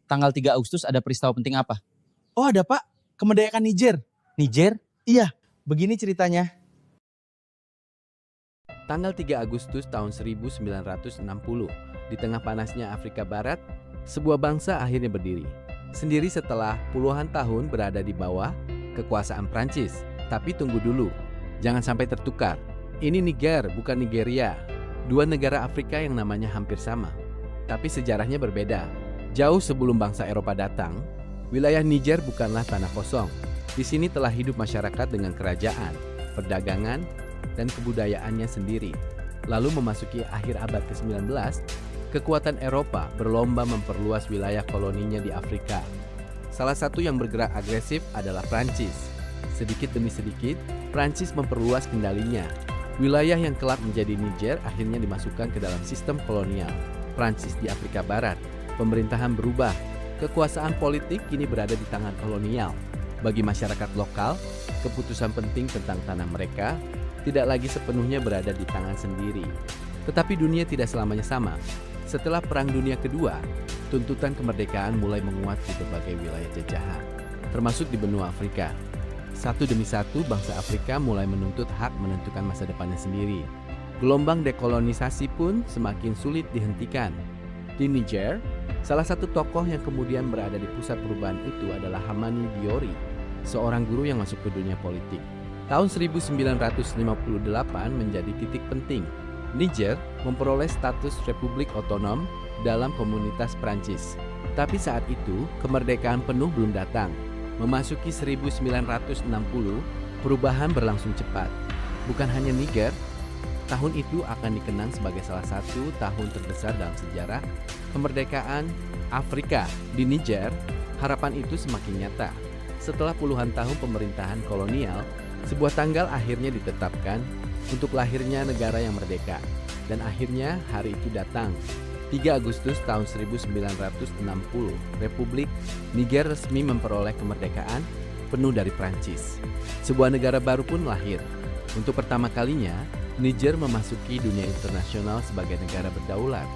tanggal 3 Agustus ada peristiwa penting apa? Oh ada Pak, kemerdekaan Niger. Niger? Iya, begini ceritanya. Tanggal 3 Agustus tahun 1960, di tengah panasnya Afrika Barat, sebuah bangsa akhirnya berdiri. Sendiri setelah puluhan tahun berada di bawah kekuasaan Prancis. Tapi tunggu dulu, jangan sampai tertukar. Ini Niger, bukan Nigeria. Dua negara Afrika yang namanya hampir sama. Tapi sejarahnya berbeda. Jauh sebelum bangsa Eropa datang, wilayah Niger bukanlah tanah kosong. Di sini telah hidup masyarakat dengan kerajaan, perdagangan, dan kebudayaannya sendiri. Lalu memasuki akhir abad ke-19, kekuatan Eropa berlomba memperluas wilayah koloninya di Afrika. Salah satu yang bergerak agresif adalah Prancis. Sedikit demi sedikit, Prancis memperluas kendalinya. Wilayah yang kelak menjadi Niger akhirnya dimasukkan ke dalam sistem kolonial Prancis di Afrika Barat. Pemerintahan berubah. Kekuasaan politik kini berada di tangan kolonial. Bagi masyarakat lokal, keputusan penting tentang tanah mereka tidak lagi sepenuhnya berada di tangan sendiri. Tetapi dunia tidak selamanya sama. Setelah Perang Dunia Kedua, tuntutan kemerdekaan mulai menguat di berbagai wilayah jajahan, termasuk di benua Afrika. Satu demi satu, bangsa Afrika mulai menuntut hak menentukan masa depannya sendiri. Gelombang dekolonisasi pun semakin sulit dihentikan. Di Niger, salah satu tokoh yang kemudian berada di pusat perubahan itu adalah Hamani Diori, seorang guru yang masuk ke dunia politik. Tahun 1958 menjadi titik penting. Niger memperoleh status republik otonom dalam komunitas Prancis. Tapi saat itu, kemerdekaan penuh belum datang. Memasuki 1960, perubahan berlangsung cepat. Bukan hanya Niger, tahun itu akan dikenang sebagai salah satu tahun terbesar dalam sejarah kemerdekaan Afrika. Di Niger, harapan itu semakin nyata. Setelah puluhan tahun pemerintahan kolonial, sebuah tanggal akhirnya ditetapkan untuk lahirnya negara yang merdeka. Dan akhirnya hari itu datang. 3 Agustus tahun 1960, Republik Niger resmi memperoleh kemerdekaan penuh dari Prancis. Sebuah negara baru pun lahir. Untuk pertama kalinya, Niger memasuki dunia internasional sebagai negara berdaulat,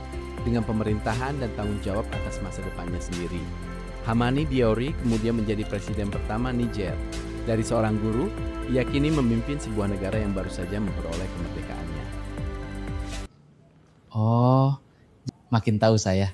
dengan pemerintahan dan tanggung jawab atas masa depannya sendiri. Hamani Diori kemudian menjadi presiden pertama Niger. Dari seorang guru, ia kini memimpin sebuah negara yang baru saja memperoleh kemerdekaannya. Oh, makin tahu saya.